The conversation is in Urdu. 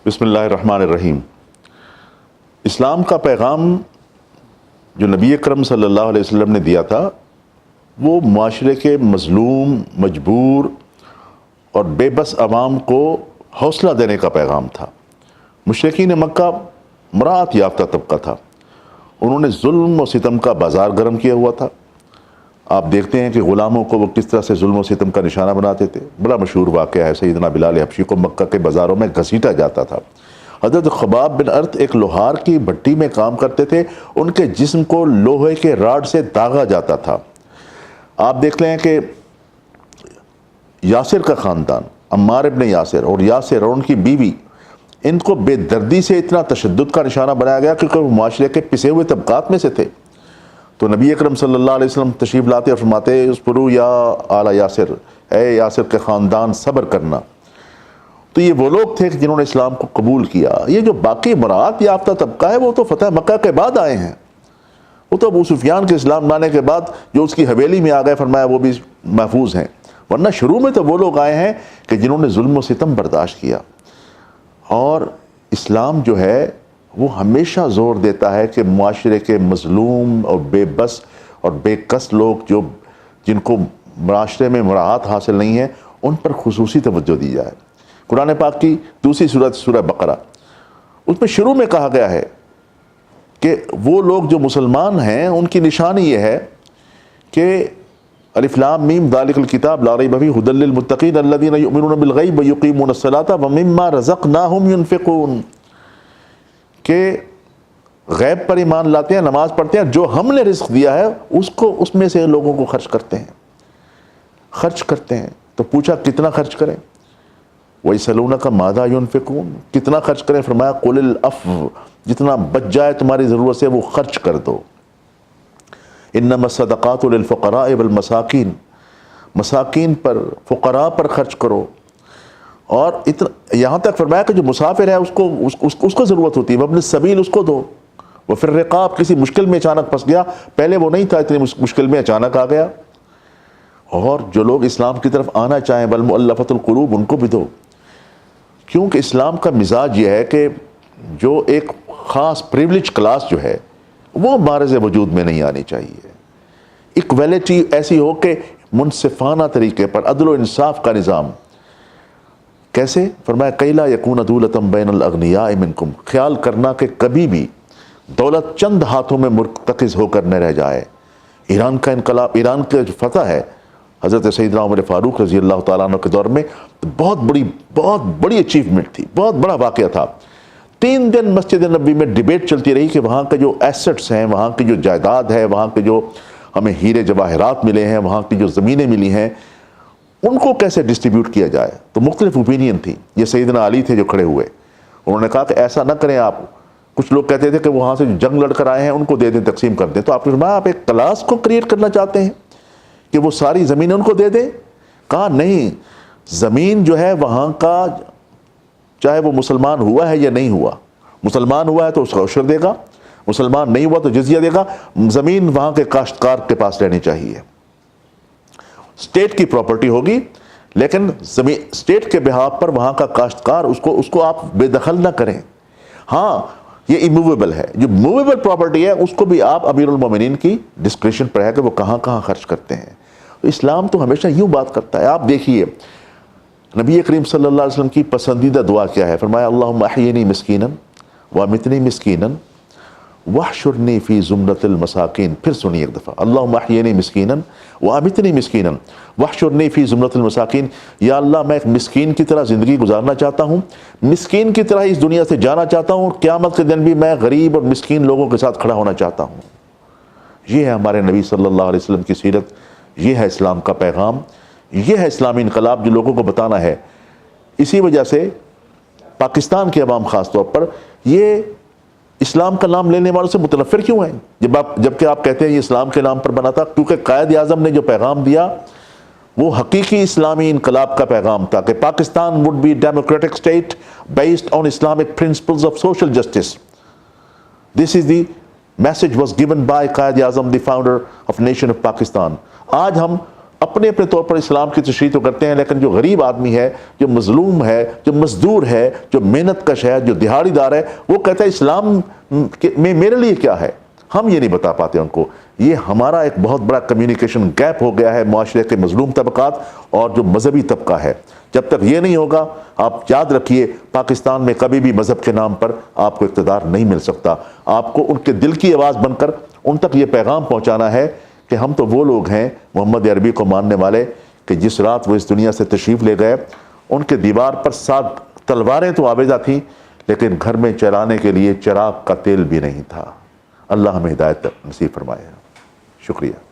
بسم اللہ الرحمن الرحیم۔ اسلام کا پیغام جو نبی اکرم صلی اللہ علیہ وسلم نے دیا تھا وہ معاشرے کے مظلوم، مجبور اور بے بس عوام کو حوصلہ دینے کا پیغام تھا۔ مشرکین مکہ مراعات یافتہ طبقہ تھا، انہوں نے ظلم و ستم کا بازار گرم کیا ہوا تھا۔ آپ دیکھتے ہیں کہ غلاموں کو وہ کس طرح سے ظلم و ستم کا نشانہ بناتے تھے۔ بڑا مشہور واقعہ ہے، سیدنا بلال حبشی کو مکہ کے بازاروں میں گھسیٹا جاتا تھا۔ حضرت خباب بن ارت ایک لوہار کی بھٹی میں کام کرتے تھے، ان کے جسم کو لوہے کے راڈ سے داغا جاتا تھا۔ آپ دیکھ لیں کہ یاسر کا خاندان، عمار ابن یاسر اور یاسر اور ان کی بیوی، ان کو بے دردی سے اتنا تشدد کا نشانہ بنایا گیا کیونکہ وہ معاشرے کے پسے ہوئے طبقات میں سے تھے۔ تو نبی اکرم صلی اللہ علیہ وسلم تشریف لاتے اور فرماتے اصبروا یا آل یاسر، اے یاسر کے خاندان صبر کرنا۔ تو یہ وہ لوگ تھے جنہوں نے اسلام کو قبول کیا۔ یہ جو باقی مراعات یافتہ طبقہ ہے وہ تو فتح مکہ کے بعد آئے ہیں، وہ تو ابو سفیان کے اسلام لانے کے بعد جو اس کی حویلی میں آ گئے، فرمایا وہ بھی محفوظ ہیں، ورنہ شروع میں تو وہ لوگ آئے ہیں کہ جنہوں نے ظلم و ستم برداشت کیا۔ اور اسلام جو ہے وہ ہمیشہ زور دیتا ہے کہ معاشرے کے مظلوم اور بے بس اور بے کس لوگ جن کو معاشرے میں مراعات حاصل نہیں ہے، ان پر خصوصی توجہ دی جائے۔ قرآن پاک کی دوسری صورت سورہ بقرہ، اس میں شروع میں کہا گیا ہے کہ وہ لوگ جو مسلمان ہیں ان کی نشانی یہ ہے کہ الف لام میم ذالک الکتاب لا ریب فیہ ھدی للمتقین الذین یؤمنون بالغیب ویقیمون الصلاۃ ومما رزقناہم ینفقون، کہ غیب پر ایمان لاتے ہیں، نماز پڑھتے ہیں، جو ہم نے رزق دیا ہے اس میں سے لوگوں کو خرچ کرتے ہیں۔ تو پوچھا کتنا خرچ کریں؟ وَيَسْأَلُونَكَ مَاذَا يُنْفِقُونَ، کتنا خرچ کریں؟ فرمایا قُلِ الْعَفْوَ، جتنا بچ جائے تمہاری ضرورت سے وہ خرچ کر دو۔ إِنَّمَا الصَّدَقَاتُ لِلْفُقَرَاءِ وَالْمَسَاكِينِ، مساکین پر، فقراء پر خرچ کرو۔ اور یہاں تک فرمایا کہ جو مسافر ہے اس کو ضرورت ہوتی ہے، وابن السبیل اس کو دو۔ وفی الرقاب، کسی مشکل میں اچانک پھنس گیا، پہلے وہ نہیں تھا، اتنی مشکل میں اچانک آ گیا۔ اور جو لوگ اسلام کی طرف آنا چاہیں، والمؤلفۃ القلوب، ان کو بھی دو، کیونکہ اسلام کا مزاج یہ ہے کہ جو ایک خاص پریولیج کلاس جو ہے وہ معرض وجود میں نہیں آنی چاہیے۔ ایکویلٹی ایسی ہو کہ منصفانہ طریقے پر، عدل و انصاف کا نظام۔ کیسے؟ فرمایا کَیْ لَا یَکُونَ دُولَةً بَیْنَ الْأَغْنِیَاءِ مِنْکُمْ، خیال کرنا کہ کبھی بھی دولت چند ہاتھوں میں مرتکز ہو کر نہ رہ جائے۔ ایران کا انقلاب، ایران کا جو فتح ہے حضرت سیدنا عمر فاروق رضی اللہ تعالیٰ عنہ کے دور میں، بہت بڑی اچیومنٹ تھی، بہت بڑا واقعہ تھا۔ 3 دن مسجد نبوی میں ڈیبیٹ چلتی رہی کہ وہاں کے جو ایسٹس ہیں، وہاں کی جو جائیداد ہے، وہاں کے جو ہمیں ہیرے جواہرات ملے ہیں، وہاں کی جو زمینیں ملی ہیں، ان کو کیسے ڈسٹریبیوٹ کیا جائے۔ تو مختلف اوپینین تھی۔ یہ سیدنا علی تھے جو کھڑے ہوئے، انہوں نے کہا کہ ایسا نہ کریں آپ۔ کچھ لوگ کہتے تھے کہ وہاں سے جو جنگ لڑ کر آئے ہیں ان کو دے دیں، تقسیم کر دیں۔ تو آپ نے فرمایا آپ ایک کلاس کو کریٹ کرنا چاہتے ہیں کہ وہ ساری زمین ان کو دے دیں؟ کہا نہیں، زمین جو ہے وہاں کا، چاہے وہ مسلمان ہوا ہے یا نہیں ہوا، مسلمان ہوا ہے تو اس کا عشر دے گا، مسلمان نہیں ہوا تو جزیہ دے گا۔ زمین وہاں کے کاشتکار کے پاس رہنی چاہیے، اسٹیٹ کی پراپرٹی ہوگی، لیکن زمین اسٹیٹ کے بہاف پر وہاں کا کاشتکار اس کو آپ بے دخل نہ کریں۔ ہاں یہ ایموویبل ہے، جو موویبل پراپرٹی ہے اس کو بھی آپ امیر المومنین کی ڈسکریشن پر ہے کہ وہ کہاں کہاں خرچ کرتے ہیں۔ اسلام تو ہمیشہ یوں بات کرتا ہے۔ آپ دیکھیے نبی کریم صلی اللہ علیہ وسلم کی پسندیدہ دعا کیا ہے؟ فرمایا اللہم احیینی مسکینا وامتنی مسکینا واحشرنی فی زمرۃ المساکین۔ پھر سنیے ایک دفعہ، اللہم احیینی مسکینا وامتنی مسکینا واحشرنی فی زمرۃ المساکین۔ یا اللہ میں ایک مسکین کی طرح زندگی گزارنا چاہتا ہوں، مسکین کی طرح اس دنیا سے جانا چاہتا ہوں، اور قیامت کے دن بھی میں غریب اور مسکین لوگوں کے ساتھ کھڑا ہونا چاہتا ہوں۔ یہ ہے ہمارے نبی صلی اللہ علیہ وسلم کی سیرت، یہ ہے اسلام کا پیغام، یہ ہے اسلامی انقلاب جو لوگوں کو بتانا ہے۔ اسی وجہ سے پاکستان کے عوام خاص طور پر یہ اسلام کا نام لینے والوں سے متنفر کیوں ہیں، جبکہ آپ کہتے ہیں یہ اسلام کے نام پر بنا تھا؟ کیونکہ قائد اعظم نے جو پیغام دیا وہ حقیقی اسلامی انقلاب کا پیغام تھا کہ Pakistan would be a democratic state based on Islamic principles of social justice. This is the message was given by Quaid Azam, the founder of nation of Pakistan. آج ہم اپنے اپنے طور پر اسلام کی تشریح تو کرتے ہیں، لیکن جو غریب آدمی ہے، جو مظلوم ہے، جو مزدور ہے، جو محنت کش ہے، جو دہاڑی دار ہے، وہ کہتا ہے اسلام میں میرے لیے کیا ہے، ہم یہ نہیں بتا پاتے ان کو۔ یہ ہمارا ایک بہت بڑا کمیونیکیشن گیپ ہو گیا ہے معاشرے کے مظلوم طبقات اور جو مذہبی طبقہ ہے۔ جب تک یہ نہیں ہوگا، آپ یاد رکھیے، پاکستان میں کبھی بھی مذہب کے نام پر آپ کو اقتدار نہیں مل سکتا۔ آپ کو ان کے دل کی آواز بن کر ان تک یہ پیغام پہنچانا ہے کہ ہم تو وہ لوگ ہیں محمد عربی کو ماننے والے کہ جس رات وہ اس دنیا سے تشریف لے گئے، ان کے دیوار پر 7 تلواریں تو آویزہ تھیں، لیکن گھر میں چلانے کے لیے چراغ کا تیل بھی نہیں تھا۔ اللہ ہمیں ہدایت نصیب فرمائے۔ شکریہ۔